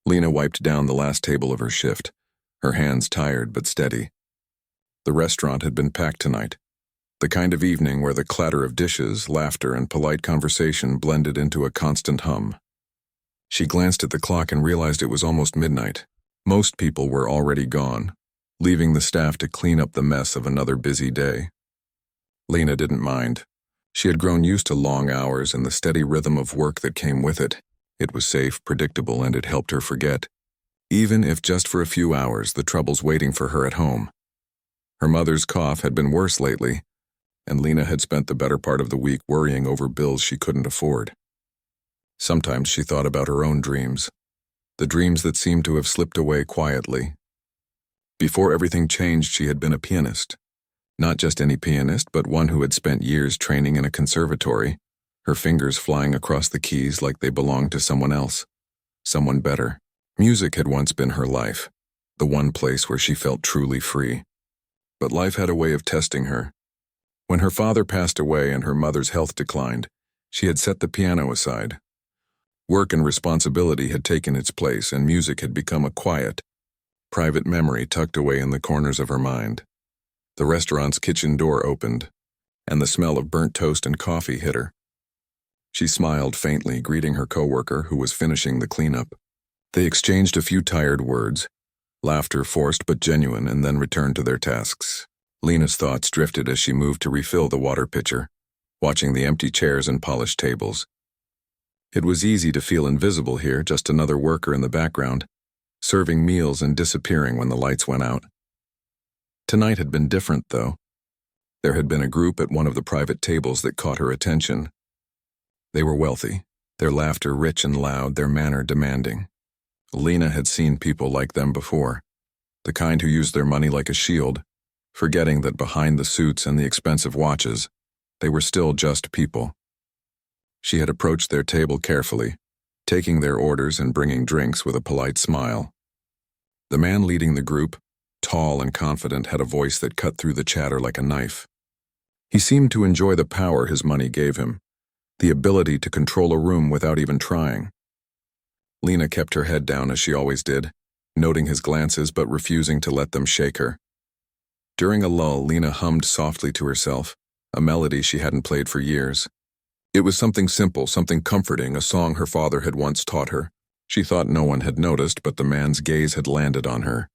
Lena wiped down the last table of her shift, her hands tired but steady. The restaurant had been packed tonight, the kind of evening where the clatter of dishes, laughter, and polite conversation blended into a constant hum. She glanced at the clock and realized it was almost midnight. Most people were already gone, leaving the staff to clean up the mess of another busy day. Lena didn't mind. She had grown used to long hours and the steady rhythm of work that came with it. It was safe, predictable, and it helped her forget, even if just for a few hours, the troubles waiting for her at home. Her mother's cough had been worse lately, and Lena had spent the better part of the week worrying over bills she couldn't afford. Sometimes she thought about her own dreams, the dreams that seemed to have slipped away quietly. Before everything changed, she had been a pianist. Not just any pianist, but one who had spent years training in a conservatory, her fingers flying across the keys like they belonged to someone else, someone better. Music had once been her life, the one place where she felt truly free. But life had a way of testing her. When her father passed away and her mother's health declined, she had set the piano aside. Work and responsibility had taken its place, and music had become a quiet, private memory tucked away in the corners of her mind. The restaurant's kitchen door opened, and the smell of burnt toast and coffee hit her. She smiled faintly, greeting her coworker who was finishing the cleanup. They exchanged a few tired words, laughter forced but genuine, and then returned to their tasks. Lena's thoughts drifted as she moved to refill the water pitcher, watching the empty chairs and polished tables. It was easy to feel invisible here, just another worker in the background, serving meals and disappearing when the lights went out. Tonight had been different, though. There had been a group at one of the private tables that caught her attention. They were wealthy, their laughter rich and loud, their manner demanding. Lena had seen people like them before, the kind who used their money like a shield, forgetting that behind the suits and the expensive watches, they were still just people. She had approached their table carefully, taking their orders and bringing drinks with a polite smile. The man leading the group, tall and confident, had a voice that cut through the chatter like a knife. He seemed to enjoy the power his money gave him, the ability to control a room without even trying. Lena kept her head down as she always did, noting his glances but refusing to let them shake her. During a lull, Lena hummed softly to herself, a melody she hadn't played for years. It was something simple, something comforting, a song her father had once taught her. She thought no one had noticed, but the man's gaze had landed on her.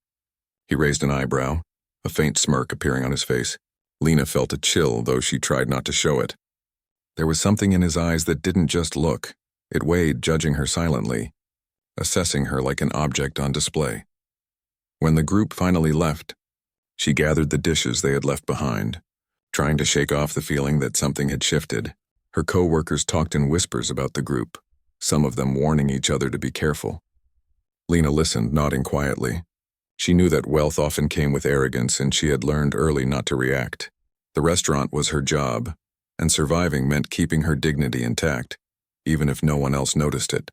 He raised an eyebrow, a faint smirk appearing on his face. Lena felt a chill, though she tried not to show it. There was something in his eyes that didn't just look. It weighed, judging her silently, assessing her like an object on display. When the group finally left, she gathered the dishes they had left behind, trying to shake off the feeling that something had shifted. Her co-workers talked in whispers about the group, some of them warning each other to be careful. Lena listened, nodding quietly. She knew that wealth often came with arrogance, and she had learned early not to react. The restaurant was her job, and surviving meant keeping her dignity intact, even if no one else noticed it.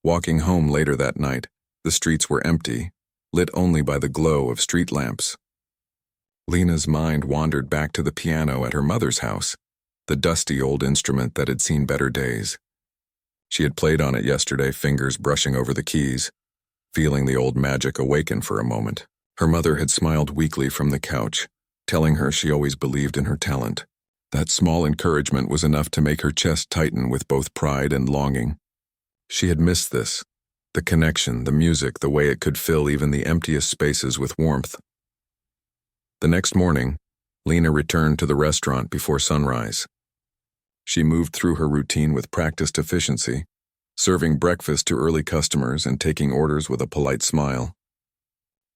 Walking home later that night, the streets were empty, lit only by the glow of street lamps. Lena's mind wandered back to the piano at her mother's house, the dusty old instrument that had seen better days. She had played on it yesterday, fingers brushing over the keys, feeling the old magic awaken for a moment. Her mother had smiled weakly from the couch, telling her she always believed in her talent. That small encouragement was enough to make her chest tighten with both pride and longing. She had missed this, the connection, the music, the way it could fill even the emptiest spaces with warmth. The next morning, Lena returned to the restaurant before sunrise. She moved through her routine with practiced efficiency, serving breakfast to early customers and taking orders with a polite smile.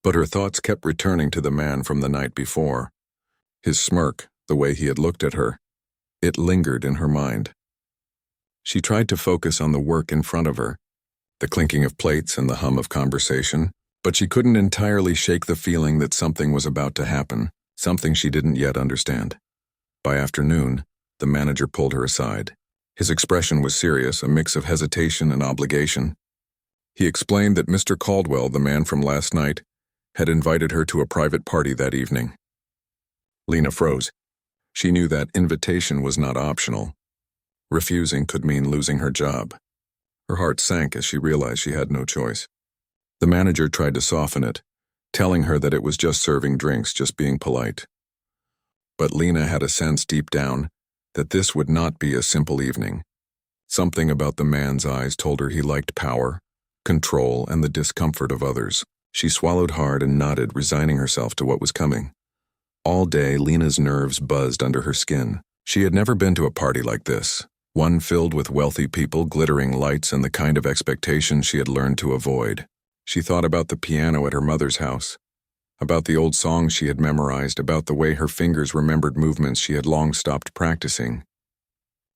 But her thoughts kept returning to the man from the night before. His smirk, the way he had looked at her, it lingered in her mind. She tried to focus on the work in front of her, the clinking of plates and the hum of conversation, but she couldn't entirely shake the feeling that something was about to happen, something she didn't yet understand. By afternoon, the manager pulled her aside. His expression was serious, a mix of hesitation and obligation. He explained that Mr. Caldwell, the man from last night, had invited her to a private party that evening. Lena froze. She knew that invitation was not optional. Refusing could mean losing her job. Her heart sank as she realized she had no choice. The manager tried to soften it, telling her that it was just serving drinks, just being polite. But Lena had a sense deep down that this would not be a simple evening. Something about the man's eyes told her he liked power, control, and the discomfort of others. She swallowed hard and nodded, resigning herself to what was coming. All day, Lena's nerves buzzed under her skin. She had never been to a party like this, one filled with wealthy people, glittering lights, and the kind of expectations she had learned to avoid. She thought about the piano at her mother's house, about the old songs she had memorized, about the way her fingers remembered movements she had long stopped practicing.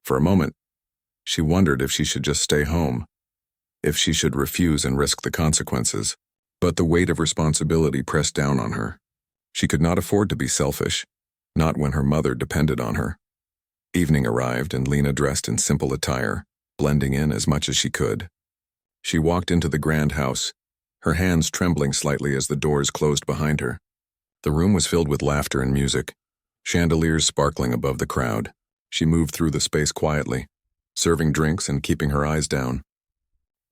For a moment, she wondered if she should just stay home, if she should refuse and risk the consequences. But the weight of responsibility pressed down on her. She could not afford to be selfish, not when her mother depended on her. Evening arrived and Lena dressed in simple attire, blending in as much as she could. She walked into the grand house, her hands trembling slightly as the doors closed behind her. The room was filled with laughter and music, chandeliers sparkling above the crowd. She moved through the space quietly, serving drinks and keeping her eyes down.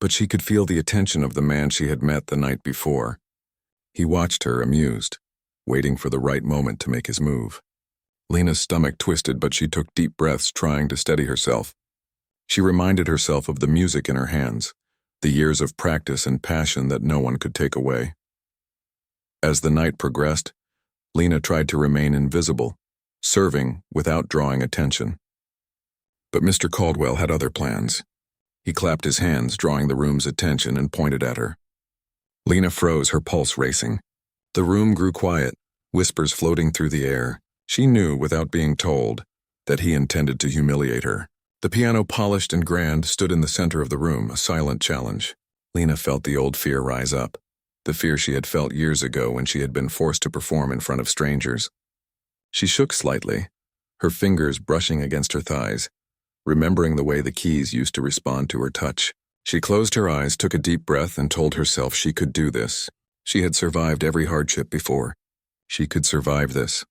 But she could feel the attention of the man she had met the night before. He watched her, amused, waiting for the right moment to make his move. Lena's stomach twisted, but she took deep breaths, trying to steady herself. She reminded herself of the music in her hands, the years of practice and passion that no one could take away. As the night progressed, Lena tried to remain invisible, serving without drawing attention. But Mr. Caldwell had other plans. He clapped his hands, drawing the room's attention, and pointed at her. Lena froze, her pulse racing. The room grew quiet, whispers floating through the air. She knew, without being told, that he intended to humiliate her. The piano, polished and grand, stood in the center of the room, a silent challenge. Lena felt the old fear rise up, the fear she had felt years ago when she had been forced to perform in front of strangers. She shook slightly, her fingers brushing against her thighs, remembering the way the keys used to respond to her touch. She closed her eyes, took a deep breath, and told herself she could do this. She had survived every hardship before. She could survive this.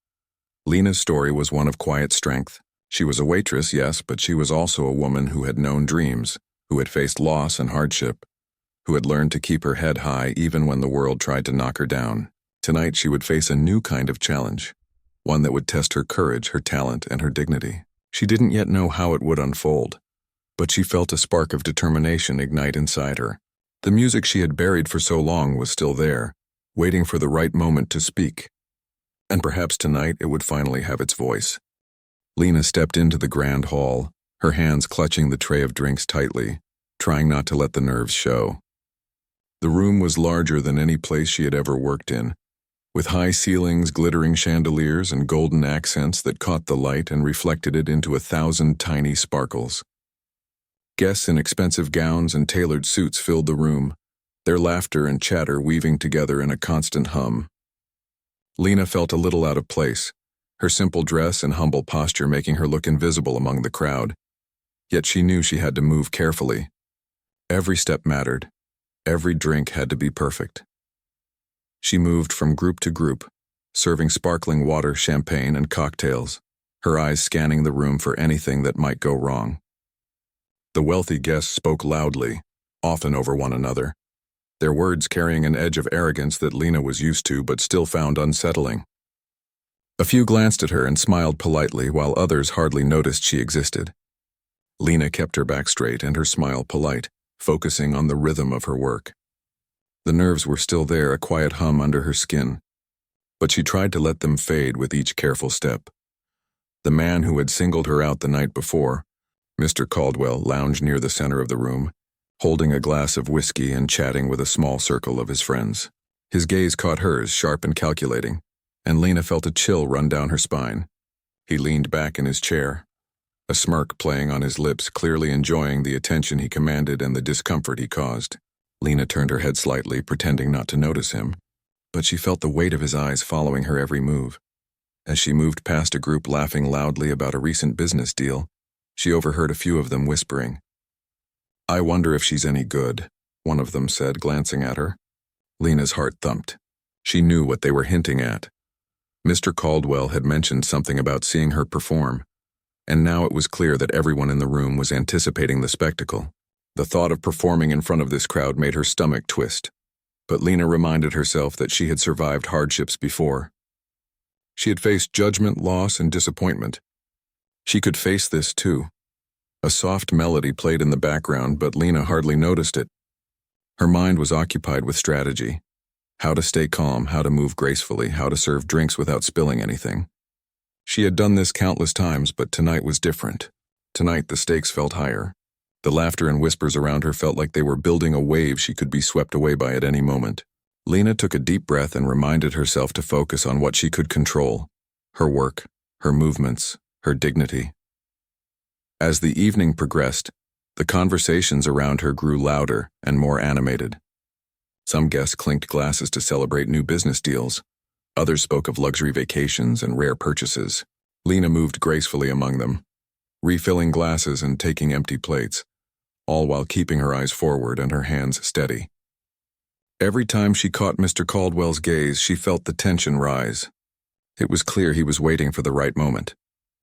Lena's story was one of quiet strength. She was a waitress, yes, but she was also a woman who had known dreams, who had faced loss and hardship, who had learned to keep her head high even when the world tried to knock her down. Tonight she would face a new kind of challenge, one that would test her courage, her talent, and her dignity. She didn't yet know how it would unfold, but she felt a spark of determination ignite inside her. The music she had buried for so long was still there, waiting for the right moment to speak. And perhaps tonight it would finally have its voice. Lena stepped into the grand hall, her hands clutching the tray of drinks tightly, trying not to let the nerves show. The room was larger than any place she had ever worked in, with high ceilings, glittering chandeliers, and golden accents that caught the light and reflected it into 1,000 tiny sparkles. Guests in expensive gowns and tailored suits filled the room, their laughter and chatter weaving together in a constant hum. Lena felt a little out of place, her simple dress and humble posture making her look invisible among the crowd. Yet she knew she had to move carefully. Every step mattered. Every drink had to be perfect. She moved from group to group, serving sparkling water, champagne, and cocktails, her eyes scanning the room for anything that might go wrong. The wealthy guests spoke loudly, often over one another, their words carrying an edge of arrogance that Lena was used to but still found unsettling. A few glanced at her and smiled politely, while others hardly noticed she existed. Lena kept her back straight and her smile polite, focusing on the rhythm of her work. The nerves were still there, a quiet hum under her skin, but she tried to let them fade with each careful step. The man who had singled her out the night before, Mr. Caldwell, lounged near the center of the room, holding a glass of whiskey and chatting with a small circle of his friends. His gaze caught hers, sharp and calculating, and Lena felt a chill run down her spine. He leaned back in his chair, a smirk playing on his lips, clearly enjoying the attention he commanded and the discomfort he caused. Lena turned her head slightly, pretending not to notice him, but she felt the weight of his eyes following her every move. As she moved past a group laughing loudly about a recent business deal, she overheard a few of them whispering. "I wonder if she's any good," one of them said, glancing at her. Lena's heart thumped. She knew what they were hinting at. Mr. Caldwell had mentioned something about seeing her perform, and now it was clear that everyone in the room was anticipating the spectacle. The thought of performing in front of this crowd made her stomach twist, but Lena reminded herself that she had survived hardships before. She had faced judgment, loss, and disappointment. She could face this too. A soft melody played in the background, but Lena hardly noticed it. Her mind was occupied with strategy. How to stay calm, how to move gracefully, how to serve drinks without spilling anything. She had done this countless times, but tonight was different. Tonight the stakes felt higher. The laughter and whispers around her felt like they were building a wave she could be swept away by at any moment. Lena took a deep breath and reminded herself to focus on what she could control: her work, her movements, her dignity. As the evening progressed, the conversations around her grew louder and more animated. Some guests clinked glasses to celebrate new business deals. Others spoke of luxury vacations and rare purchases. Lena moved gracefully among them, refilling glasses and taking empty plates, all while keeping her eyes forward and her hands steady. Every time she caught Mr. Caldwell's gaze, she felt the tension rise. It was clear he was waiting for the right moment,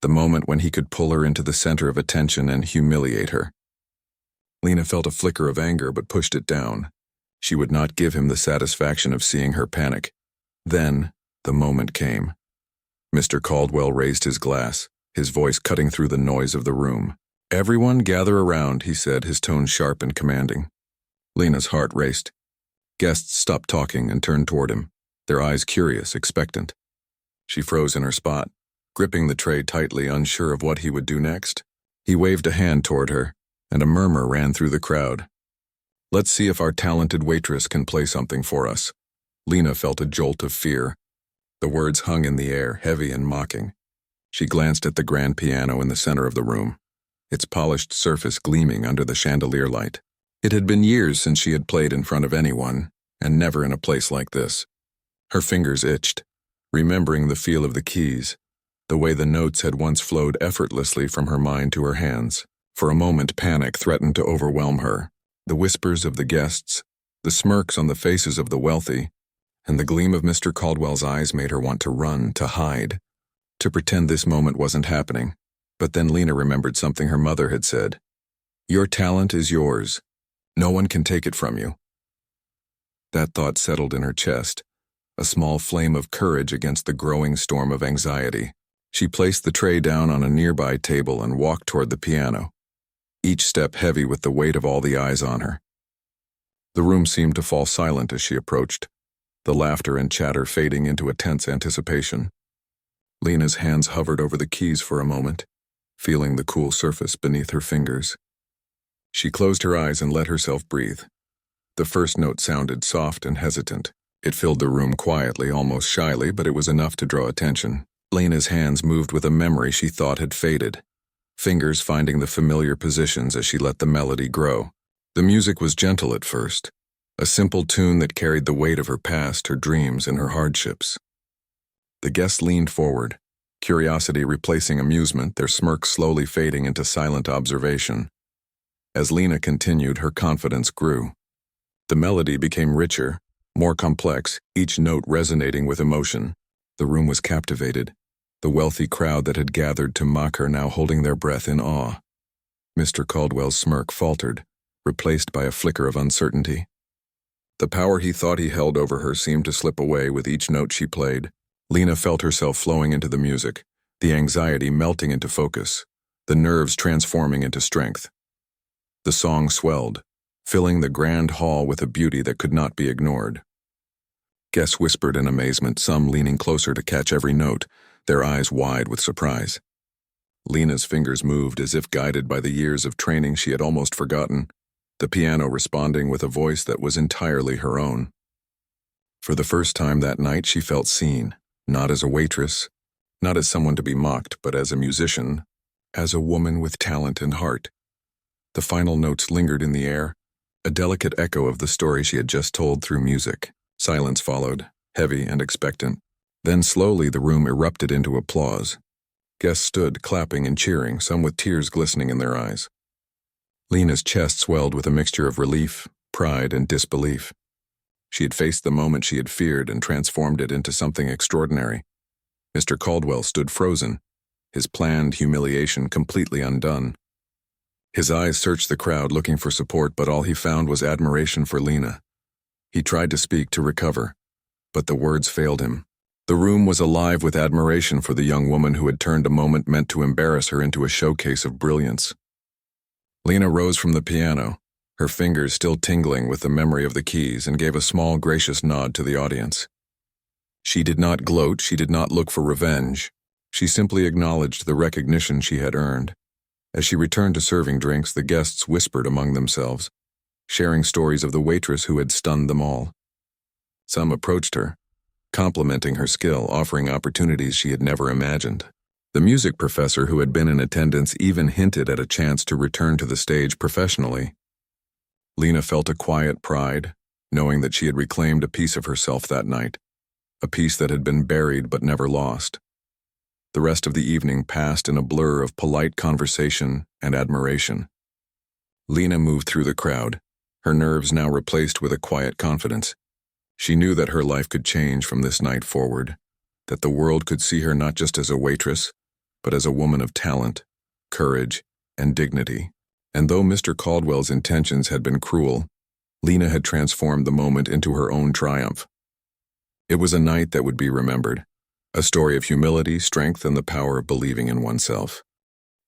the moment when he could pull her into the center of attention and humiliate her. Lena felt a flicker of anger but pushed it down. She would not give him the satisfaction of seeing her panic. Then, the moment came. Mr. Caldwell raised his glass, his voice cutting through the noise of the room. "Everyone gather around," he said, his tone sharp and commanding. Lena's heart raced. Guests stopped talking and turned toward him, their eyes curious, expectant. She froze in her spot, gripping the tray tightly, unsure of what he would do next. He waved a hand toward her, and a murmur ran through the crowd. "Let's see if our talented waitress can play something for us." Lena felt a jolt of fear. The words hung in the air, heavy and mocking. She glanced at the grand piano in the center of the room, its polished surface gleaming under the chandelier light. It had been years since she had played in front of anyone, and never in a place like this. Her fingers itched, remembering the feel of the keys, the way the notes had once flowed effortlessly from her mind to her hands. For a moment, panic threatened to overwhelm her. The whispers of the guests, the smirks on the faces of the wealthy, and the gleam of Mr. Caldwell's eyes made her want to run, to hide, to pretend this moment wasn't happening. But then Lena remembered something her mother had said. "Your talent is yours. No one can take it from you." That thought settled in her chest, a small flame of courage against the growing storm of anxiety. She placed the tray down on a nearby table and walked toward the piano, each step heavy with the weight of all the eyes on her. The room seemed to fall silent as she approached, the laughter and chatter fading into a tense anticipation. Lena's hands hovered over the keys for a moment, feeling the cool surface beneath her fingers. She closed her eyes and let herself breathe. The first note sounded soft and hesitant. It filled the room quietly, almost shyly, but it was enough to draw attention. Lena's hands moved with a memory she thought had faded, fingers finding the familiar positions as she let the melody grow. The music was gentle at first, a simple tune that carried the weight of her past, her dreams, and her hardships. The guests leaned forward, curiosity replacing amusement, their smirks slowly fading into silent observation. As Lena continued, her confidence grew. The melody became richer, more complex, each note resonating with emotion. The room was captivated, the wealthy crowd that had gathered to mock her now holding their breath in awe. Mr. Caldwell's smirk faltered, replaced by a flicker of uncertainty. The power he thought he held over her seemed to slip away with each note she played. Lena felt herself flowing into the music, the anxiety melting into focus, the nerves transforming into strength. The song swelled, filling the grand hall with a beauty that could not be ignored. Guests whispered in amazement, some leaning closer to catch every note, their eyes wide with surprise. Lena's fingers moved as if guided by the years of training she had almost forgotten, the piano responding with a voice that was entirely her own. For the first time that night she felt seen, not as a waitress, not as someone to be mocked, but as a musician, as a woman with talent and heart. The final notes lingered in the air, a delicate echo of the story she had just told through music. Silence followed, heavy and expectant. Then slowly the room erupted into applause. Guests stood, clapping and cheering, some with tears glistening in their eyes. Lena's chest swelled with a mixture of relief, pride, and disbelief. She had faced the moment she had feared and transformed it into something extraordinary. Mr. Caldwell stood frozen, his planned humiliation completely undone. His eyes searched the crowd looking for support, but all he found was admiration for Lena. He tried to speak to recover, but the words failed him. The room was alive with admiration for the young woman who had turned a moment meant to embarrass her into a showcase of brilliance. Lena rose from the piano, her fingers still tingling with the memory of the keys, and gave a small, gracious nod to the audience. She did not gloat, she did not look for revenge. She simply acknowledged the recognition she had earned. As she returned to serving drinks, the guests whispered among themselves, sharing stories of the waitress who had stunned them all. Some approached her, complimenting her skill, offering opportunities she had never imagined. The music professor who had been in attendance even hinted at a chance to return to the stage professionally. Lena felt a quiet pride, knowing that she had reclaimed a piece of herself that night, a piece that had been buried but never lost. The rest of the evening passed in a blur of polite conversation and admiration. Lena moved through the crowd, her nerves now replaced with a quiet confidence. She knew that her life could change from this night forward, that the world could see her not just as a waitress, but as a woman of talent, courage, and dignity. And though Mr. Caldwell's intentions had been cruel, Lena had transformed the moment into her own triumph. It was a night that would be remembered, a story of humility, strength, and the power of believing in oneself.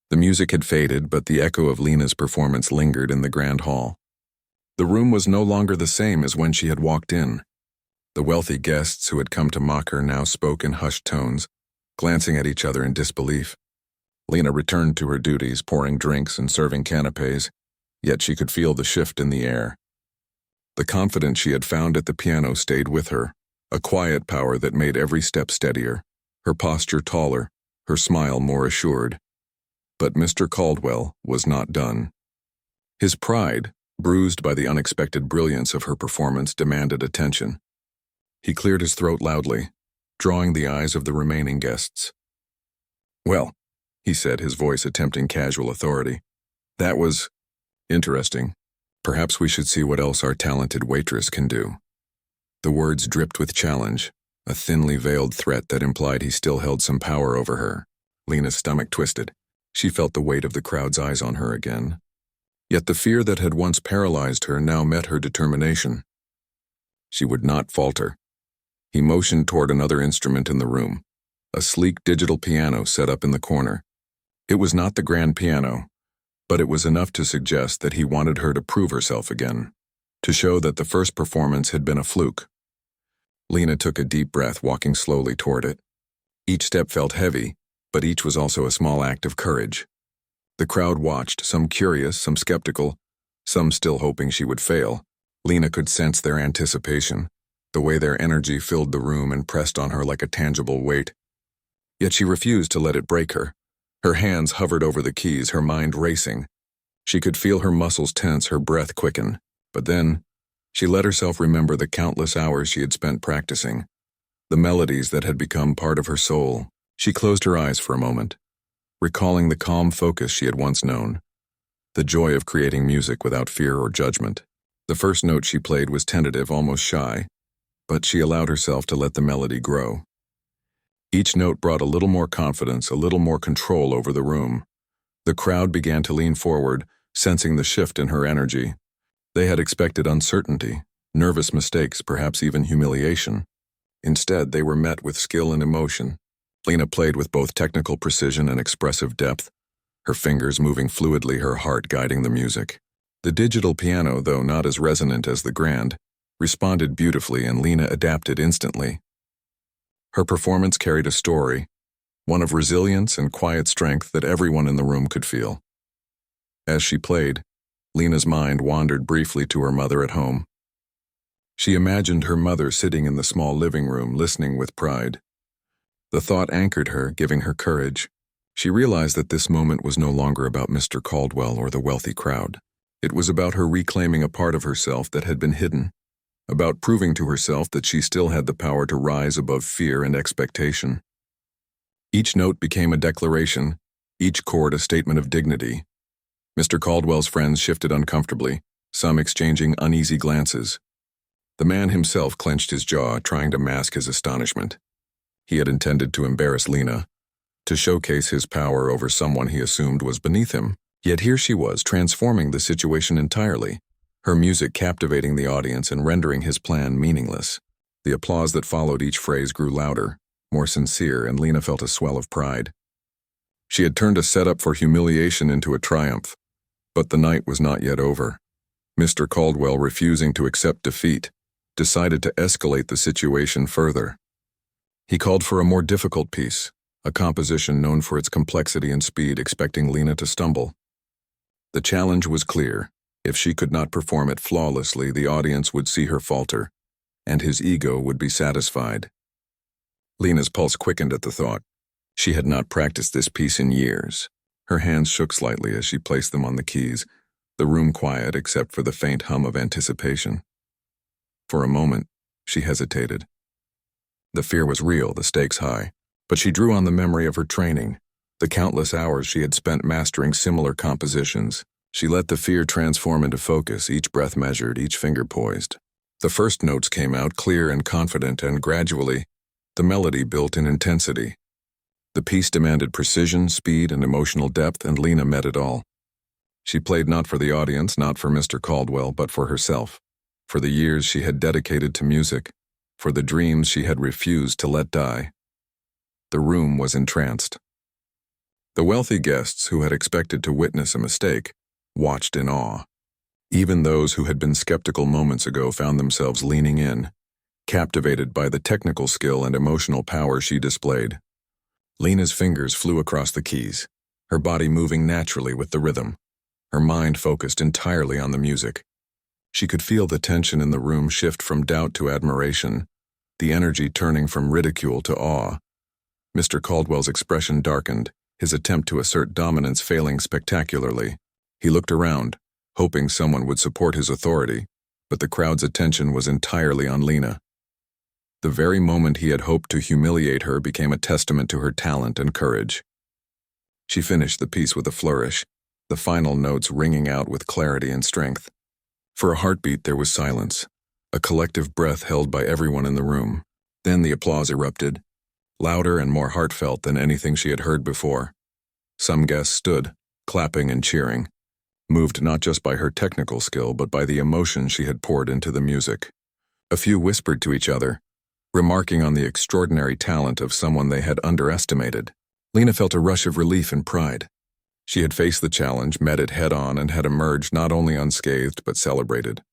The music had faded, but the echo of Lena's performance lingered in the grand hall. The room was no longer the same as when she had walked in. The wealthy guests who had come to mock her now spoke in hushed tones, glancing at each other in disbelief. Lena returned to her duties, pouring drinks and serving canapes, yet she could feel the shift in the air. The confidence she had found at the piano stayed with her, a quiet power that made every step steadier, her posture taller, her smile more assured. But Mr. Caldwell was not done. His pride, bruised by the unexpected brilliance of her performance, demanded attention. He cleared his throat loudly, drawing the eyes of the remaining guests. "Well," he said, his voice attempting casual authority, "that was interesting. Perhaps we should see what else our talented waitress can do." The words dripped with challenge, a thinly veiled threat that implied he still held some power over her. Lena's stomach twisted. She felt the weight of the crowd's eyes on her again. Yet the fear that had once paralyzed her now met her determination. She would not falter. He motioned toward another instrument in the room, a sleek digital piano set up in the corner. It was not the grand piano, but it was enough to suggest that he wanted her to prove herself again, to show that the first performance had been a fluke. Lena took a deep breath, walking slowly toward it. Each step felt heavy, but each was also a small act of courage. The crowd watched, some curious, some skeptical, some still hoping she would fail. Lena could sense their anticipation, the way their energy filled the room and pressed on her like a tangible weight. Yet she refused to let it break her. Her hands hovered over the keys, her mind racing. She could feel her muscles tense, her breath quicken. But then, she let herself remember the countless hours she had spent practicing, the melodies that had become part of her soul. She closed her eyes for a moment, recalling the calm focus she had once known, the joy of creating music without fear or judgment. The first note she played was tentative, almost shy, but she allowed herself to let the melody grow. Each note brought a little more confidence, a little more control over the room. The crowd began to lean forward, sensing the shift in her energy. They had expected uncertainty, nervous mistakes, perhaps even humiliation. Instead, they were met with skill and emotion. Lena played with both technical precision and expressive depth, her fingers moving fluidly, her heart guiding the music. The digital piano, though not as resonant as the grand, responded beautifully, and Lena adapted instantly. Her performance carried a story, one of resilience and quiet strength that everyone in the room could feel. As she played, Lena's mind wandered briefly to her mother at home. She imagined her mother sitting in the small living room, listening with pride. The thought anchored her, giving her courage. She realized that this moment was no longer about Mr. Caldwell or the wealthy crowd. It was about her reclaiming a part of herself that had been hidden, about proving to herself that she still had the power to rise above fear and expectation. Each note became a declaration, each chord a statement of dignity. Mr. Caldwell's friends shifted uncomfortably, some exchanging uneasy glances. The man himself clenched his jaw, trying to mask his astonishment. He had intended to embarrass Lena, to showcase his power over someone he assumed was beneath him. Yet here she was, transforming the situation entirely, her music captivating the audience and rendering his plan meaningless. The applause that followed each phrase grew louder, more sincere, and Lena felt a swell of pride. She had turned a setup for humiliation into a triumph, but the night was not yet over. Mr. Caldwell, refusing to accept defeat, decided to escalate the situation further. He called for a more difficult piece, a composition known for its complexity and speed, expecting Lena to stumble. The challenge was clear. If she could not perform it flawlessly, the audience would see her falter, and his ego would be satisfied. Lena's pulse quickened at the thought. She had not practiced this piece in years. Her hands shook slightly as she placed them on the keys, the room quiet except for the faint hum of anticipation. For a moment, she hesitated. The fear was real, the stakes high, but she drew on the memory of her training, the countless hours she had spent mastering similar compositions. She let the fear transform into focus, each breath measured, each finger poised. The first notes came out clear and confident, and gradually, the melody built in intensity. The piece demanded precision, speed, and emotional depth, and Lena met it all. She played not for the audience, not for Mr. Caldwell, but for herself, for the years she had dedicated to music, for the dreams she had refused to let die. The room was entranced. The wealthy guests who had expected to witness a mistake watched in awe. Even those who had been skeptical moments ago found themselves leaning in, captivated by the technical skill and emotional power she displayed. Lena's fingers flew across the keys, her body moving naturally with the rhythm, her mind focused entirely on the music. She could feel the tension in the room shift from doubt to admiration, the energy turning from ridicule to awe. Mr. Caldwell's expression darkened, his attempt to assert dominance failing spectacularly. He looked around, hoping someone would support his authority, but the crowd's attention was entirely on Lena. The very moment he had hoped to humiliate her became a testament to her talent and courage. She finished the piece with a flourish, the final notes ringing out with clarity and strength. For a heartbeat there was silence, a collective breath held by everyone in the room. Then the applause erupted, louder and more heartfelt than anything she had heard before. Some guests stood, clapping and cheering, moved not just by her technical skill but by the emotion she had poured into the music. A few whispered to each other, remarking on the extraordinary talent of someone they had underestimated. Lena felt a rush of relief and pride. She had faced the challenge, met it head-on, and had emerged not only unscathed but celebrated.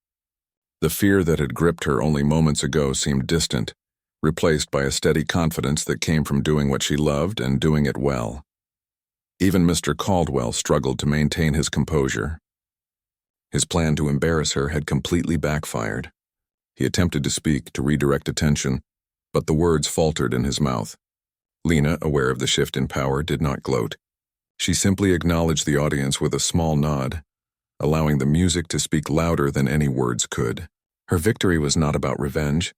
The fear that had gripped her only moments ago seemed distant, replaced by a steady confidence that came from doing what she loved and doing it well. Even Mr. Caldwell struggled to maintain his composure. His plan to embarrass her had completely backfired. He attempted to speak, to redirect attention, but the words faltered in his mouth. Lena, aware of the shift in power, did not gloat. She simply acknowledged the audience with a small nod, allowing the music to speak louder than any words could. Her victory was not about revenge.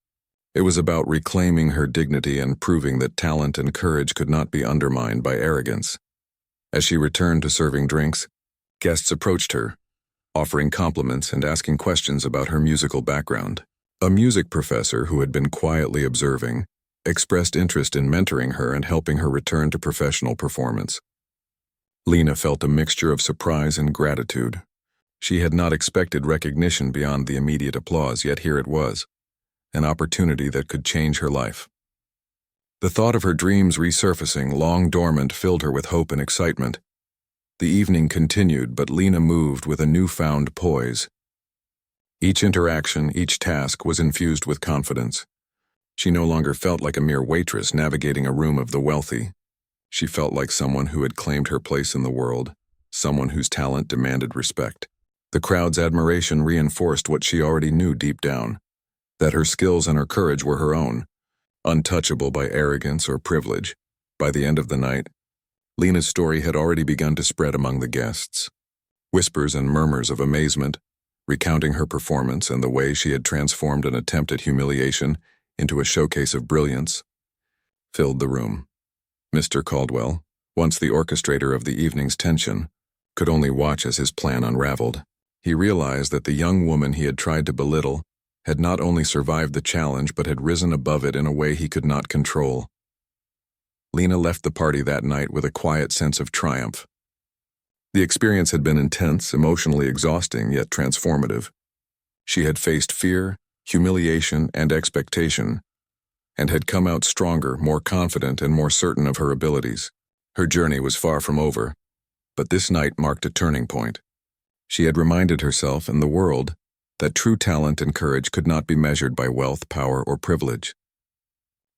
It was about reclaiming her dignity and proving that talent and courage could not be undermined by arrogance. As she returned to serving drinks, guests approached her, offering compliments and asking questions about her musical background. A music professor who had been quietly observing expressed interest in mentoring her and helping her return to professional performance. Lena felt a mixture of surprise and gratitude. She had not expected recognition beyond the immediate applause, yet here it was, an opportunity that could change her life. The thought of her dreams resurfacing, long dormant, filled her with hope and excitement. The evening continued, but Lena moved with a newfound poise. Each interaction, each task was infused with confidence. She no longer felt like a mere waitress navigating a room of the wealthy. She felt like someone who had claimed her place in the world, someone whose talent demanded respect. The crowd's admiration reinforced what she already knew deep down, that her skills and her courage were her own, untouchable by arrogance or privilege. By the end of the night, Lena's story had already begun to spread among the guests. Whispers and murmurs of amazement, recounting her performance and the way she had transformed an attempt at humiliation into a showcase of brilliance, filled the room. Mr. Caldwell, once the orchestrator of the evening's tension, could only watch as his plan unraveled. He realized that the young woman he had tried to belittle had not only survived the challenge but had risen above it in a way he could not control. Lena left the party that night with a quiet sense of triumph. The experience had been intense, emotionally exhausting, yet transformative. She had faced fear, humiliation, and expectation, and had come out stronger, more confident, and more certain of her abilities. Her journey was far from over, but this night marked a turning point. She had reminded herself and the world that true talent and courage could not be measured by wealth, power, or privilege.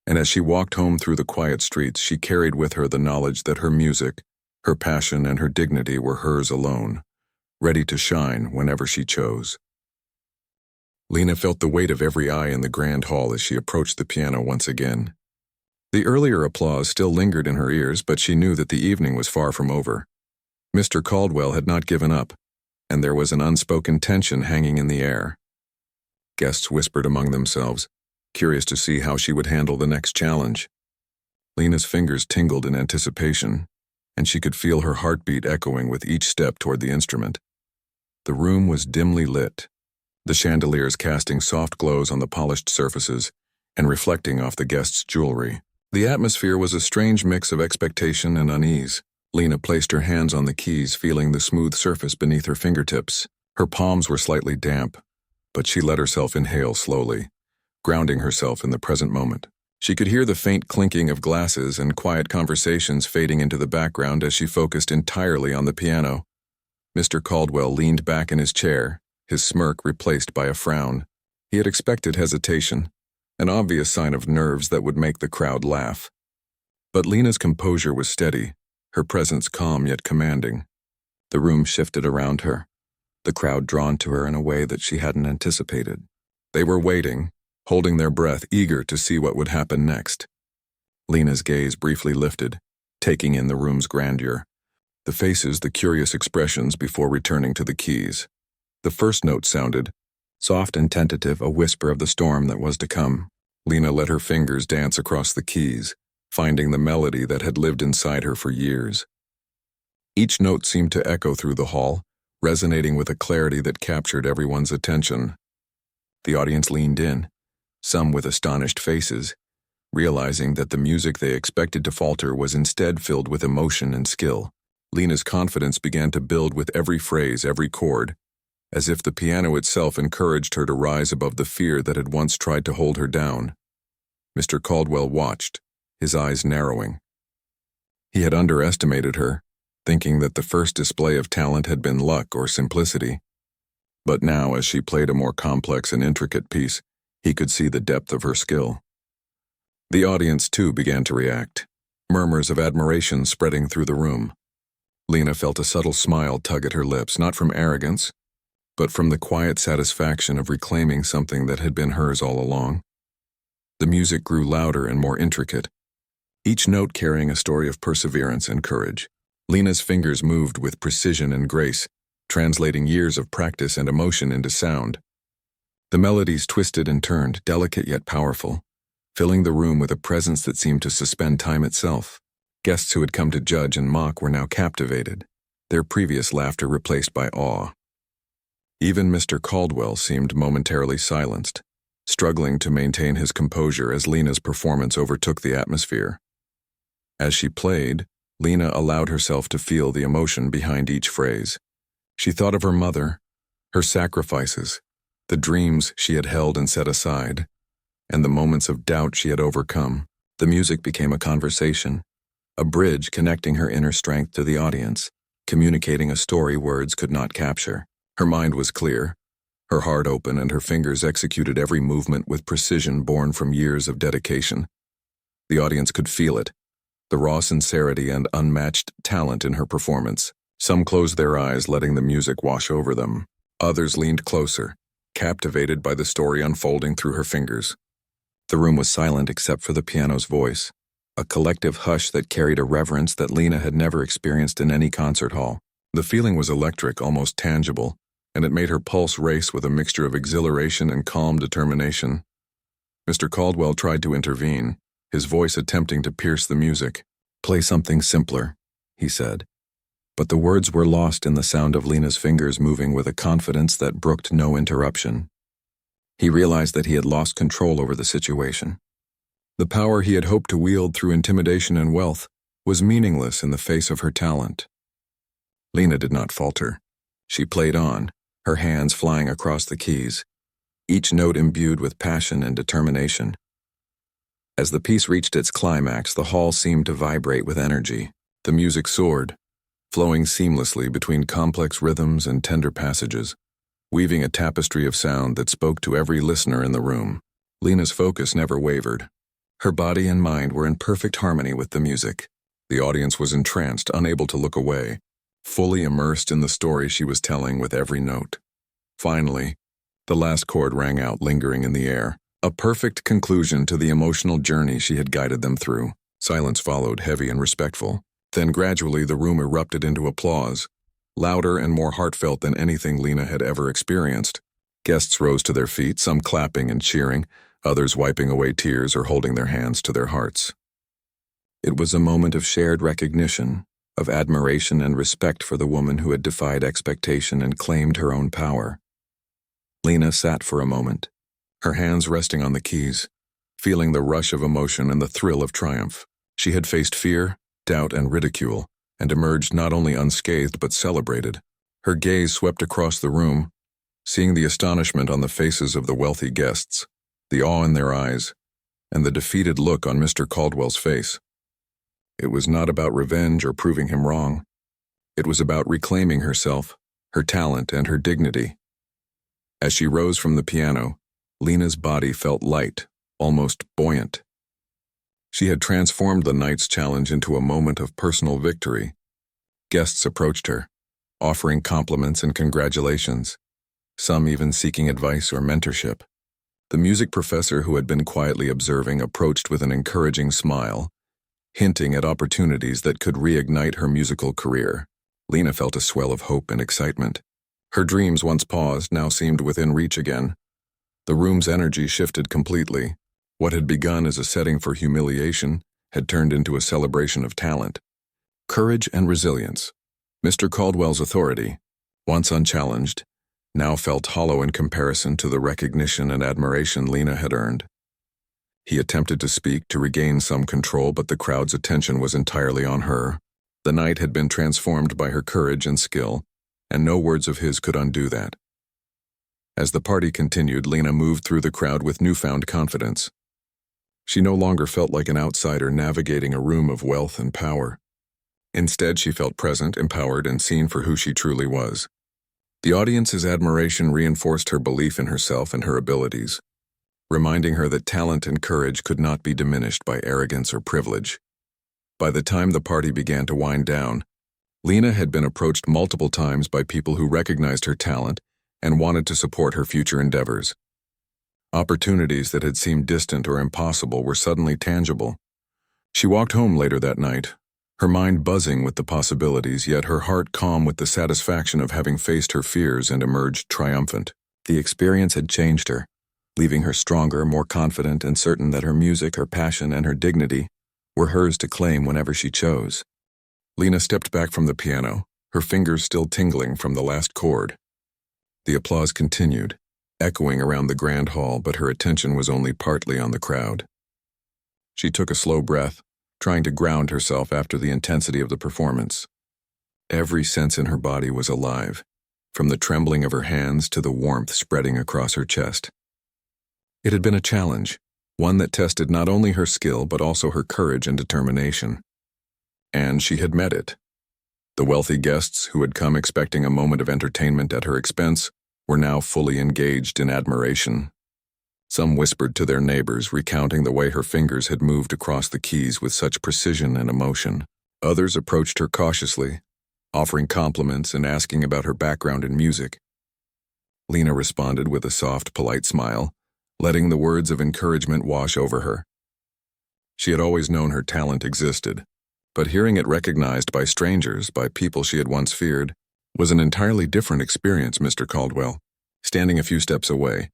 And as she walked home through the quiet streets, she carried with her the knowledge that her music, her passion, and her dignity were hers alone, ready to shine whenever she chose. Lena felt the weight of every eye in the grand hall as she approached the piano once again. The earlier applause still lingered in her ears, but she knew that the evening was far from over. Mr. Caldwell had not given up, and there was an unspoken tension hanging in the air. Guests whispered among themselves, curious to see how she would handle the next challenge. Lena's fingers tingled in anticipation, and she could feel her heartbeat echoing with each step toward the instrument. The room was dimly lit, the chandeliers casting soft glows on the polished surfaces and reflecting off the guests' jewelry. The atmosphere was a strange mix of expectation and unease. Lena placed her hands on the keys, feeling the smooth surface beneath her fingertips. Her palms were slightly damp, but she let herself inhale slowly, grounding herself in the present moment. She could hear the faint clinking of glasses and quiet conversations fading into the background as she focused entirely on the piano. Mr. Caldwell leaned back in his chair, his smirk replaced by a frown. He had expected hesitation, an obvious sign of nerves that would make the crowd laugh. But Lena's composure was steady, her presence calm yet commanding. The room shifted around her, the crowd drawn to her in a way that she hadn't anticipated. They were waiting, holding their breath, eager to see what would happen next. Lena's gaze briefly lifted, taking in the room's grandeur, the faces, the curious expressions before returning to the keys. The first note sounded, soft and tentative, a whisper of the storm that was to come. Lena let her fingers dance across the keys, finding the melody that had lived inside her for years. Each note seemed to echo through the hall, resonating with a clarity that captured everyone's attention. The audience leaned in, some with astonished faces, realizing that the music they expected to falter was instead filled with emotion and skill. Lena's confidence began to build with every phrase, every chord, as if the piano itself encouraged her to rise above the fear that had once tried to hold her down. Mr. Caldwell watched, his eyes narrowing. He had underestimated her, thinking that the first display of talent had been luck or simplicity. But now, as she played a more complex and intricate piece, he could see the depth of her skill. The audience, too, began to react, murmurs of admiration spreading through the room. Lena felt a subtle smile tug at her lips, not from arrogance, but from the quiet satisfaction of reclaiming something that had been hers all along. The music grew louder and more intricate, each note carrying a story of perseverance and courage. Lena's fingers moved with precision and grace, translating years of practice and emotion into sound. The melodies twisted and turned, delicate yet powerful, filling the room with a presence that seemed to suspend time itself. Guests who had come to judge and mock were now captivated, their previous laughter replaced by awe. Even Mr. Caldwell seemed momentarily silenced, struggling to maintain his composure as Lena's performance overtook the atmosphere. As she played, Lena allowed herself to feel the emotion behind each phrase. She thought of her mother, her sacrifices, the dreams she had held and set aside, and the moments of doubt she had overcome. The music became a conversation, a bridge connecting her inner strength to the audience, communicating a story words could not capture. Her mind was clear, her heart open, and her fingers executed every movement with precision born from years of dedication. The audience could feel it, the raw sincerity and unmatched talent in her performance. Some closed their eyes, letting the music wash over them. Others leaned closer, captivated by the story unfolding through her fingers. The room was silent except for the piano's voice, a collective hush that carried a reverence that Lena had never experienced in any concert hall. The feeling was electric, almost tangible, and it made her pulse race with a mixture of exhilaration and calm determination. Mr. Caldwell tried to intervene, his voice attempting to pierce the music. "Play something simpler," he said. But the words were lost in the sound of Lena's fingers moving with a confidence that brooked no interruption. He realized that he had lost control over the situation. The power he had hoped to wield through intimidation and wealth was meaningless in the face of her talent. Lena did not falter. She played on, her hands flying across the keys, each note imbued with passion and determination. As the piece reached its climax, the hall seemed to vibrate with energy. The music soared, flowing seamlessly between complex rhythms and tender passages, weaving a tapestry of sound that spoke to every listener in the room. Lena's focus never wavered. Her body and mind were in perfect harmony with the music. The audience was entranced, unable to look away, fully immersed in the story she was telling with every note. Finally, the last chord rang out, lingering in the air, a perfect conclusion to the emotional journey she had guided them through. Silence followed, heavy and respectful. Then gradually the room erupted into applause, louder and more heartfelt than anything Lena had ever experienced. Guests rose to their feet, some clapping and cheering, others wiping away tears or holding their hands to their hearts. It was a moment of shared recognition, of admiration and respect for the woman who had defied expectation and claimed her own power. Lena sat for a moment, her hands resting on the keys, feeling the rush of emotion and the thrill of triumph. She had faced fear, doubt, and ridicule, and emerged not only unscathed but celebrated. Her gaze swept across the room, seeing the astonishment on the faces of the wealthy guests, the awe in their eyes, and the defeated look on Mr. Caldwell's face. It was not about revenge or proving him wrong. It was about reclaiming herself, her talent, and her dignity. As she rose from the piano, Lena's body felt light, almost buoyant. She had transformed the night's challenge into a moment of personal victory. Guests approached her, offering compliments and congratulations, some even seeking advice or mentorship. The music professor, who had been quietly observing, approached with an encouraging smile, hinting at opportunities that could reignite her musical career. Lena felt a swell of hope and excitement. Her dreams, once paused, now seemed within reach again. The room's energy shifted completely. What had begun as a setting for humiliation had turned into a celebration of talent, courage, and resilience. Mr. Caldwell's authority, once unchallenged, now felt hollow in comparison to the recognition and admiration Lena had earned. He attempted to speak to regain some control, but the crowd's attention was entirely on her. The night had been transformed by her courage and skill, and no words of his could undo that. As the party continued, Lena moved through the crowd with newfound confidence. She no longer felt like an outsider navigating a room of wealth and power. Instead, she felt present, empowered, and seen for who she truly was. The audience's admiration reinforced her belief in herself and her abilities, reminding her that talent and courage could not be diminished by arrogance or privilege. By the time the party began to wind down, Lena had been approached multiple times by people who recognized her talent and wanted to support her future endeavors. Opportunities that had seemed distant or impossible were suddenly tangible. She walked home later that night, her mind buzzing with the possibilities, yet her heart calm with the satisfaction of having faced her fears and emerged triumphant. The experience had changed her, leaving her stronger, more confident, and certain that her music, her passion, and her dignity were hers to claim whenever she chose. Lena stepped back from the piano, her fingers still tingling from the last chord. The applause continued, echoing around the grand hall, but her attention was only partly on the crowd. She took a slow breath, trying to ground herself after the intensity of the performance. Every sense in her body was alive, from the trembling of her hands to the warmth spreading across her chest. It had been a challenge, one that tested not only her skill but also her courage and determination. And she had met it. The wealthy guests, who had come expecting a moment of entertainment at her expense, were now fully engaged in admiration. Some whispered to their neighbors, recounting the way her fingers had moved across the keys with such precision and emotion. Others approached her cautiously, offering compliments and asking about her background in music. Lena responded with a soft, polite smile, letting the words of encouragement wash over her. She had always known her talent existed, but hearing it recognized by strangers, by people she had once feared, was an entirely different experience. Mr. Caldwell, standing a few steps away,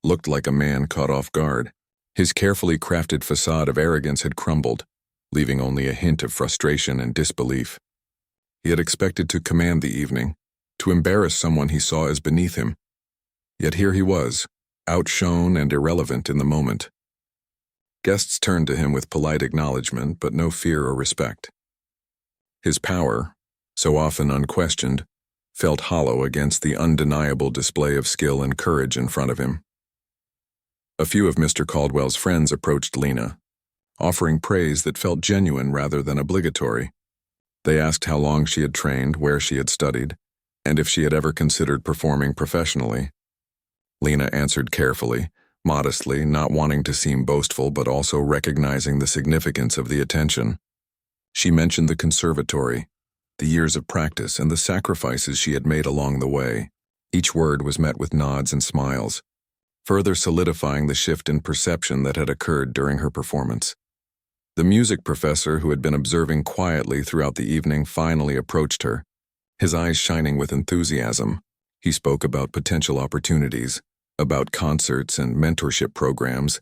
looked like a man caught off guard. His carefully crafted facade of arrogance had crumbled, leaving only a hint of frustration and disbelief. He had expected to command the evening, to embarrass someone he saw as beneath him. Yet here he was, outshone and irrelevant in the moment. Guests turned to him with polite acknowledgement, but no fear or respect. His power, so often unquestioned, felt hollow against the undeniable display of skill and courage in front of him. A few of Mr. Caldwell's friends approached Lena, offering praise that felt genuine rather than obligatory. They asked how long she had trained, where she had studied, and if she had ever considered performing professionally. Lena answered carefully, modestly, not wanting to seem boastful but also recognizing the significance of the attention. She mentioned the conservatory, the years of practice, and the sacrifices she had made along the way. Each word was met with nods and smiles, further solidifying the shift in perception that had occurred during her performance. The music professor, who had been observing quietly throughout the evening, finally approached her, his eyes shining with enthusiasm. He spoke about potential opportunities, about concerts and mentorship programs,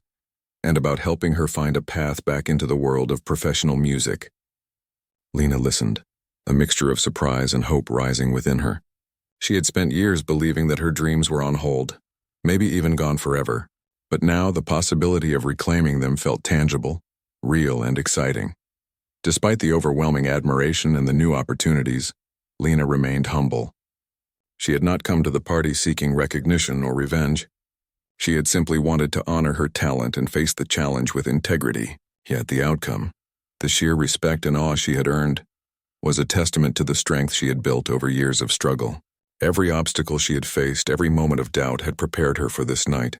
and about helping her find a path back into the world of professional music. Lena listened, a mixture of surprise and hope rising within her. She had spent years believing that her dreams were on hold, maybe even gone forever, but now the possibility of reclaiming them felt tangible, real, and exciting. Despite the overwhelming admiration and the new opportunities, Lena remained humble. She had not come to the party seeking recognition or revenge. She had simply wanted to honor her talent and face the challenge with integrity. Yet the outcome, the sheer respect and awe she had earned, was a testament to the strength she had built over years of struggle. Every obstacle she had faced, every moment of doubt had prepared her for this night.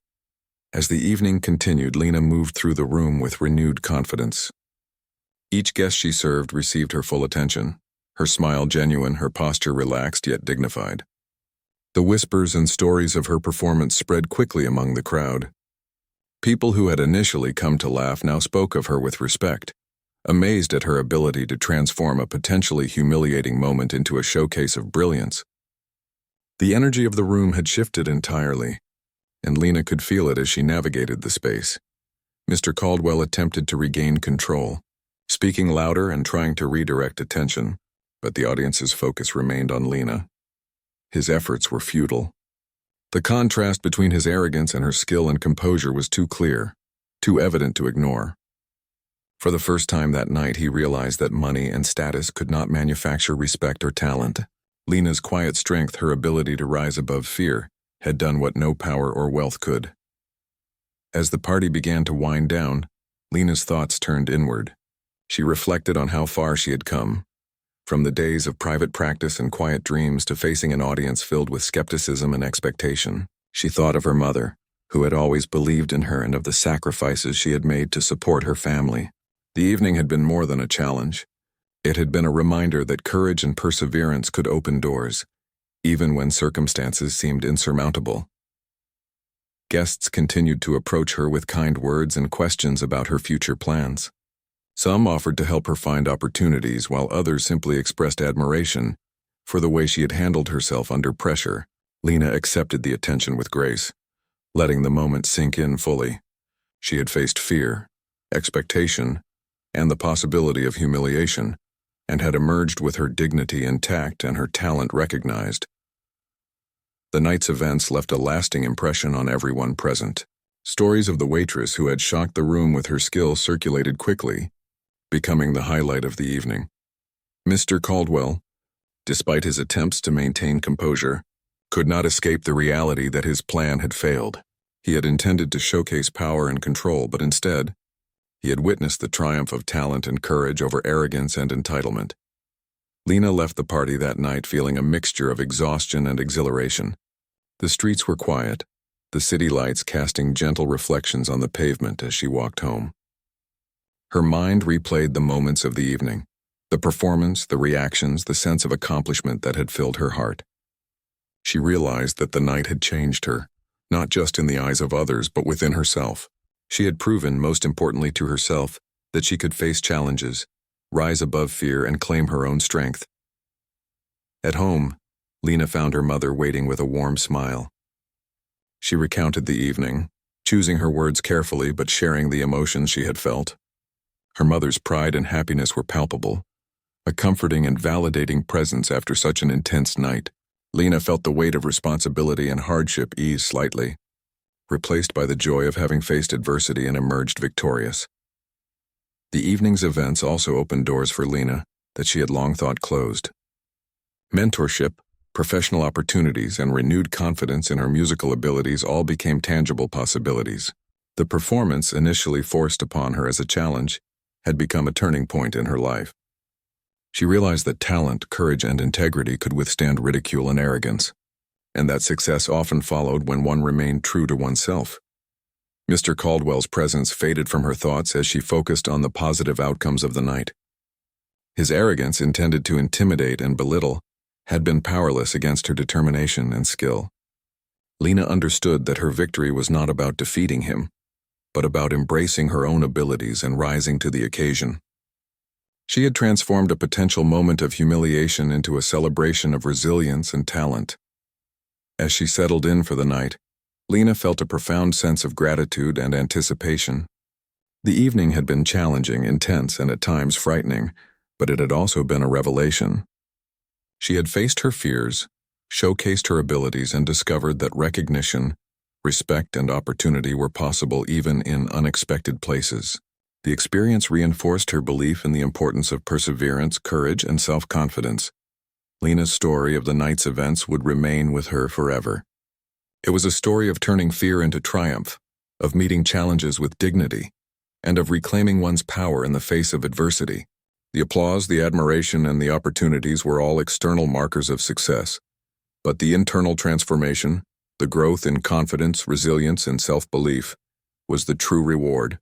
As the evening continued, Lena moved through the room with renewed confidence. Each guest she served received her full attention, her smile genuine, her posture relaxed yet dignified. The whispers and stories of her performance spread quickly among the crowd. People who had initially come to laugh now spoke of her with respect, amazed at her ability to transform a potentially humiliating moment into a showcase of brilliance. The energy of the room had shifted entirely, and Lena could feel it as she navigated the space. Mr. Caldwell attempted to regain control, speaking louder and trying to redirect attention, but the audience's focus remained on Lena. His efforts were futile. The contrast between his arrogance and her skill and composure was too clear, too evident to ignore. For the first time that night, he realized that money and status could not manufacture respect or talent. Lena's quiet strength, her ability to rise above fear, had done what no power or wealth could. As the party began to wind down, Lena's thoughts turned inward. She reflected on how far she had come, from the days of private practice and quiet dreams to facing an audience filled with skepticism and expectation. She thought of her mother, who had always believed in her, and of the sacrifices she had made to support her family. The evening had been more than a challenge. It had been a reminder that courage and perseverance could open doors, even when circumstances seemed insurmountable. Guests continued to approach her with kind words and questions about her future plans. Some offered to help her find opportunities, while others simply expressed admiration for the way she had handled herself under pressure. Lena accepted the attention with grace, letting the moment sink in fully. She had faced fear, expectation, and the possibility of humiliation, and had emerged with her dignity intact and her talent recognized. The night's events left a lasting impression on everyone present. Stories of the waitress who had shocked the room with her skill circulated quickly, becoming the highlight of the evening. Mr. Caldwell, despite his attempts to maintain composure, could not escape the reality that his plan had failed. He had intended to showcase power and control, but instead, he had witnessed the triumph of talent and courage over arrogance and entitlement. Lena left the party that night feeling a mixture of exhaustion and exhilaration. The streets were quiet, the city lights casting gentle reflections on the pavement as she walked home. Her mind replayed the moments of the evening, the performance, the reactions, the sense of accomplishment that had filled her heart. She realized that the night had changed her, not just in the eyes of others, but within herself. She had proven, most importantly to herself, that she could face challenges, rise above fear, and claim her own strength. At home, Lena found her mother waiting with a warm smile. She recounted the evening, choosing her words carefully but sharing the emotions she had felt. Her mother's pride and happiness were palpable, a comforting and validating presence after such an intense night. Lena felt the weight of responsibility and hardship ease slightly, replaced by the joy of having faced adversity and emerged victorious. The evening's events also opened doors for Lena that she had long thought closed. Mentorship, professional opportunities, and renewed confidence in her musical abilities all became tangible possibilities. The performance, initially forced upon her as a challenge, had become a turning point in her life. She realized that talent, courage, and integrity could withstand ridicule and arrogance, and that success often followed when one remained true to oneself. Mr. Caldwell's presence faded from her thoughts as she focused on the positive outcomes of the night. His arrogance, intended to intimidate and belittle, had been powerless against her determination and skill. Lena understood that her victory was not about defeating him, but about embracing her own abilities and rising to the occasion. She had transformed a potential moment of humiliation into a celebration of resilience and talent. As she settled in for the night, Lena felt a profound sense of gratitude and anticipation. The evening had been challenging, intense, and at times frightening, but it had also been a revelation. She had faced her fears, showcased her abilities, and discovered that recognition, respect, and opportunity were possible even in unexpected places. The experience reinforced her belief in the importance of perseverance, courage, and self-confidence. Lena's story of the night's events would remain with her forever. It was a story of turning fear into triumph, of meeting challenges with dignity, and of reclaiming one's power in the face of adversity. The applause, the admiration, and the opportunities were all external markers of success. But the internal transformation, the growth in confidence, resilience, and self-belief, was the true reward.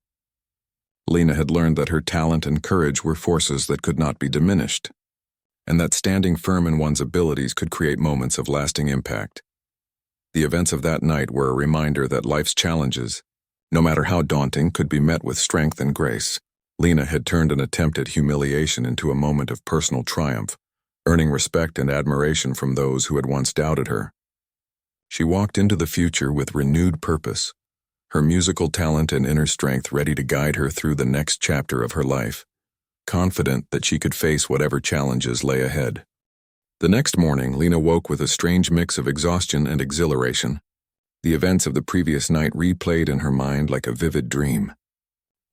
Lena had learned that her talent and courage were forces that could not be diminished, and that standing firm in one's abilities could create moments of lasting impact. The events of that night were a reminder that life's challenges, no matter how daunting, could be met with strength and grace. Lena had turned an attempt at humiliation into a moment of personal triumph, earning respect and admiration from those who had once doubted her. She walked into the future with renewed purpose, her musical talent and inner strength ready to guide her through the next chapter of her life, confident that she could face whatever challenges lay ahead. The next morning, Lena woke with a strange mix of exhaustion and exhilaration. The events of the previous night replayed in her mind like a vivid dream.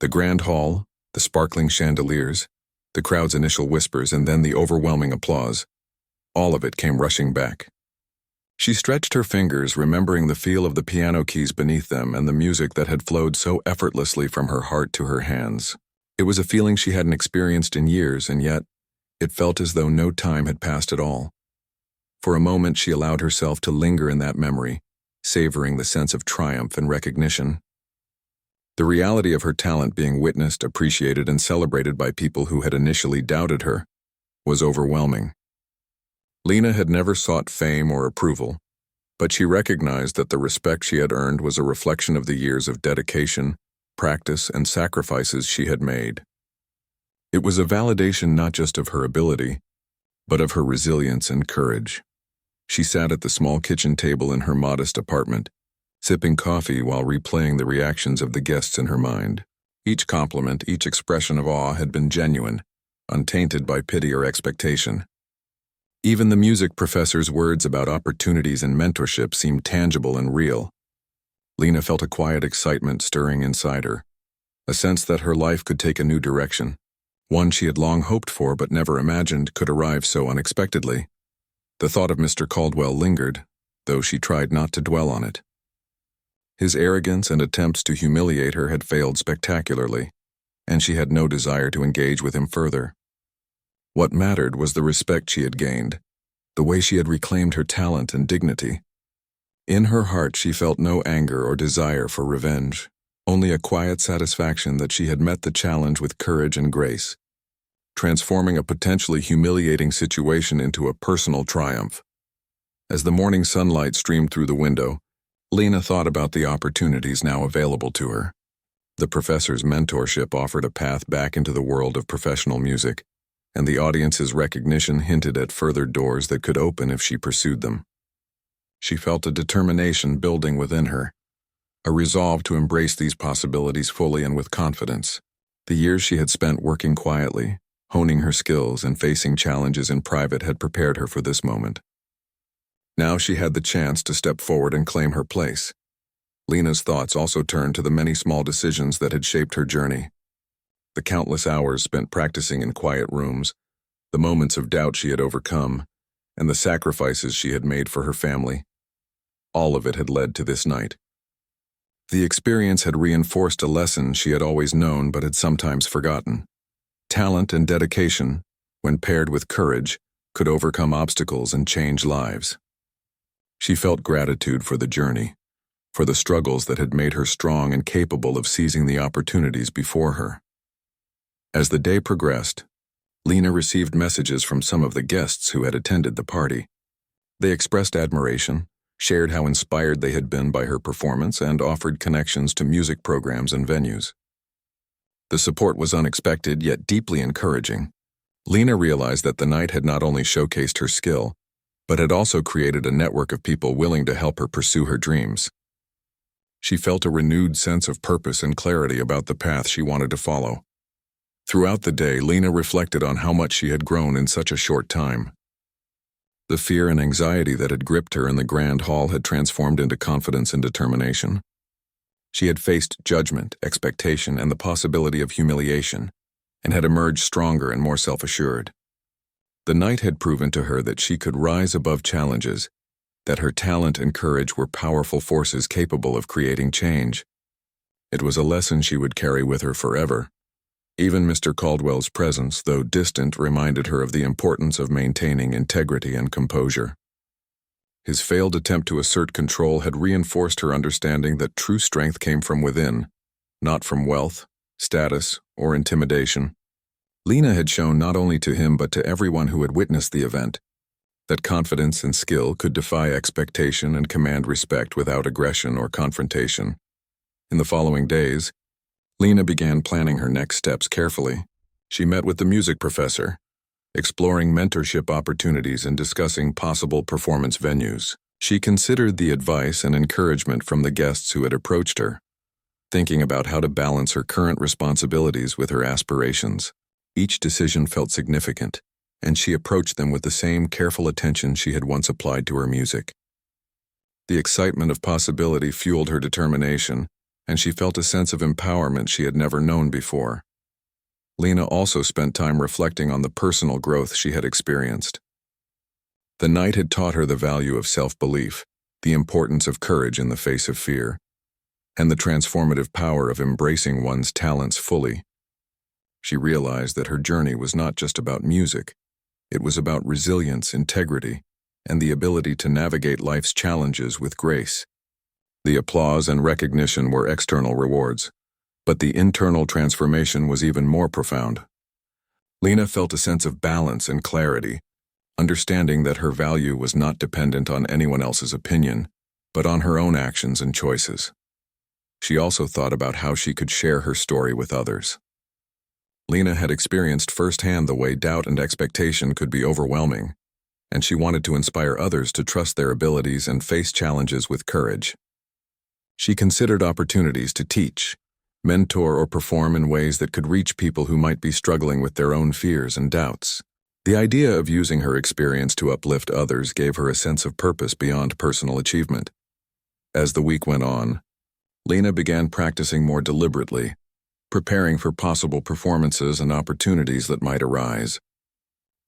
The grand hall, the sparkling chandeliers, the crowd's initial whispers, and then the overwhelming applause. All of it came rushing back. She stretched her fingers, remembering the feel of the piano keys beneath them and the music that had flowed so effortlessly from her heart to her hands. It was a feeling she hadn't experienced in years, and yet it felt as though no time had passed at all. For a moment, she allowed herself to linger in that memory, savoring the sense of triumph and recognition. The reality of her talent being witnessed, appreciated, and celebrated by people who had initially doubted her was overwhelming. Lena had never sought fame or approval, but she recognized that the respect she had earned was a reflection of the years of dedication, practice, and sacrifices she had made. It was a validation not just of her ability, but of her resilience and courage. She sat at the small kitchen table in her modest apartment, sipping coffee while replaying the reactions of the guests in her mind. Each compliment, each expression of awe had been genuine, untainted by pity or expectation. Even the music professor's words about opportunities and mentorship seemed tangible and real. Lena felt a quiet excitement stirring inside her, a sense that her life could take a new direction, one she had long hoped for but never imagined could arrive so unexpectedly. The thought of Mr. Caldwell lingered, though she tried not to dwell on it. His arrogance and attempts to humiliate her had failed spectacularly, and she had no desire to engage with him further. What mattered was the respect she had gained, the way she had reclaimed her talent and dignity. In her heart, she felt no anger or desire for revenge, only a quiet satisfaction that she had met the challenge with courage and grace, transforming a potentially humiliating situation into a personal triumph. As the morning sunlight streamed through the window, Lena thought about the opportunities now available to her. The professor's mentorship offered a path back into the world of professional music, and the audience's recognition hinted at further doors that could open if she pursued them. She felt a determination building within her, a resolve to embrace these possibilities fully and with confidence. The years she had spent working quietly, honing her skills, and facing challenges in private had prepared her for this moment. Now she had the chance to step forward and claim her place. Lena's thoughts also turned to the many small decisions that had shaped her journey. The countless hours spent practicing in quiet rooms, the moments of doubt she had overcome, and the sacrifices she had made for her family. All of it had led to this night. The experience had reinforced a lesson she had always known but had sometimes forgotten. Talent and dedication, when paired with courage, could overcome obstacles and change lives. She felt gratitude for the journey, for the struggles that had made her strong and capable of seizing the opportunities before her. As the day progressed, Lena received messages from some of the guests who had attended the party. They expressed admiration, shared how inspired they had been by her performance, and offered connections to music programs and venues. The support was unexpected yet deeply encouraging. Lena realized that the night had not only showcased her skill, but had also created a network of people willing to help her pursue her dreams. She felt a renewed sense of purpose and clarity about the path she wanted to follow. Throughout the day, Lena reflected on how much she had grown in such a short time. The fear and anxiety that had gripped her in the grand hall had transformed into confidence and determination. She had faced judgment, expectation, and the possibility of humiliation, and had emerged stronger and more self-assured. The night had proven to her that she could rise above challenges, that her talent and courage were powerful forces capable of creating change. It was a lesson she would carry with her forever. Even Mr. Caldwell's presence, though distant, reminded her of the importance of maintaining integrity and composure. His failed attempt to assert control had reinforced her understanding that true strength came from within, not from wealth, status, or intimidation. Lena had shown not only to him but to everyone who had witnessed the event that confidence and skill could defy expectation and command respect without aggression or confrontation. In the following days, Lena began planning her next steps carefully. She met with the music professor, exploring mentorship opportunities and discussing possible performance venues. She considered the advice and encouragement from the guests who had approached her, thinking about how to balance her current responsibilities with her aspirations. Each decision felt significant, and she approached them with the same careful attention she had once applied to her music. The excitement of possibility fueled her determination, and she felt a sense of empowerment she had never known before. Lena also spent time reflecting on the personal growth she had experienced. The night had taught her the value of self-belief, the importance of courage in the face of fear, and the transformative power of embracing one's talents fully. She realized that her journey was not just about music. It was about resilience, integrity, and the ability to navigate life's challenges with grace. The applause and recognition were external rewards, but the internal transformation was even more profound. Lena felt a sense of balance and clarity, understanding that her value was not dependent on anyone else's opinion, but on her own actions and choices. She also thought about how she could share her story with others. Lena had experienced firsthand the way doubt and expectation could be overwhelming, and she wanted to inspire others to trust their abilities and face challenges with courage. She considered opportunities to teach, mentor, or perform in ways that could reach people who might be struggling with their own fears and doubts. The idea of using her experience to uplift others gave her a sense of purpose beyond personal achievement. As the week went on, Lena began practicing more deliberately, preparing for possible performances and opportunities that might arise.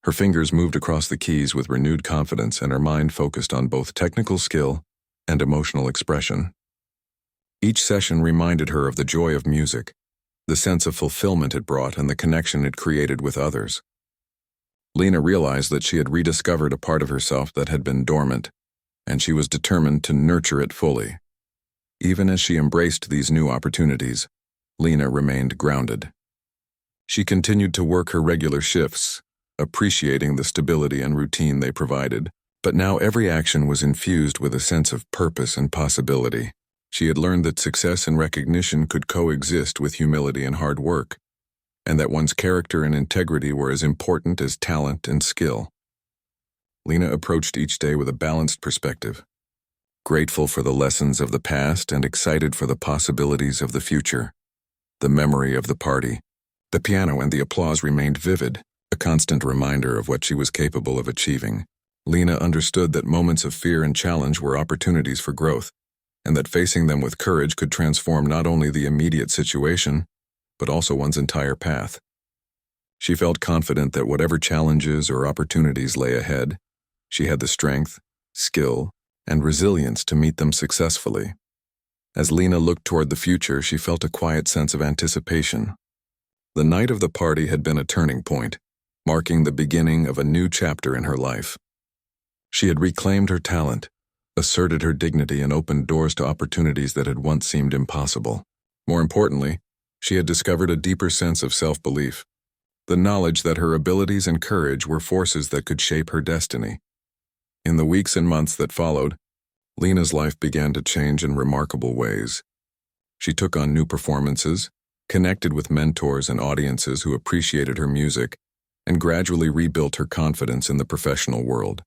Her fingers moved across the keys with renewed confidence, and her mind focused on both technical skill and emotional expression. Each session reminded her of the joy of music, the sense of fulfillment it brought, and the connection it created with others. Lena realized that she had rediscovered a part of herself that had been dormant, and she was determined to nurture it fully. Even as she embraced these new opportunities, Lena remained grounded. She continued to work her regular shifts, appreciating the stability and routine they provided, but now every action was infused with a sense of purpose and possibility. She had learned that success and recognition could coexist with humility and hard work, and that one's character and integrity were as important as talent and skill. Lena approached each day with a balanced perspective, grateful for the lessons of the past and excited for the possibilities of the future. The memory of the party, the piano, and the applause remained vivid, a constant reminder of what she was capable of achieving. Lena understood that moments of fear and challenge were opportunities for growth, and that facing them with courage could transform not only the immediate situation, but also one's entire path. She felt confident that whatever challenges or opportunities lay ahead, She had the strength, skill, and resilience to meet them successfully. As Lena looked toward the future, she felt a quiet sense of anticipation. The night of the party had been a turning point, marking the beginning of a new chapter in her life. She had reclaimed her talent, asserted her dignity, and opened doors to opportunities that had once seemed impossible. More importantly, she had discovered a deeper sense of self-belief, the knowledge that her abilities and courage were forces that could shape her destiny. In the weeks and months that followed, Lena's life began to change in remarkable ways. She took on new performances, connected with mentors and audiences who appreciated her music, and gradually rebuilt her confidence in the professional world.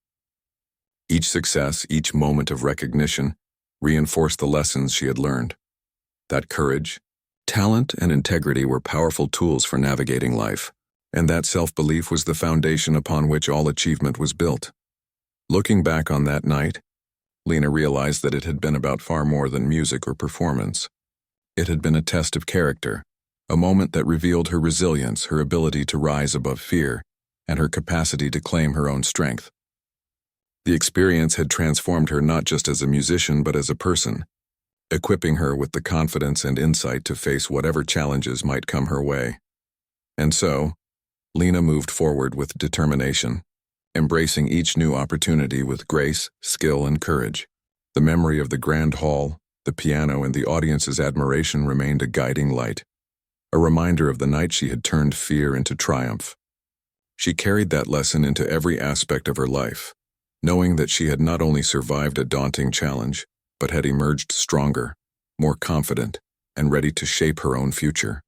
Each success, each moment of recognition, reinforced the lessons she had learned. That courage, talent, and integrity were powerful tools for navigating life, and that self-belief was the foundation upon which all achievement was built. Looking back on that night, Lena realized that it had been about far more than music or performance. It had been a test of character, a moment that revealed her resilience, her ability to rise above fear, and her capacity to claim her own strength. The experience had transformed her not just as a musician but as a person, equipping her with the confidence and insight to face whatever challenges might come her way. And so, Lena moved forward with determination, embracing each new opportunity with grace, skill, and courage. The memory of the grand hall, the piano, and the audience's admiration remained a guiding light, a reminder of the night she had turned fear into triumph. She carried that lesson into every aspect of her life, knowing that she had not only survived a daunting challenge, but had emerged stronger, more confident, and ready to shape her own future.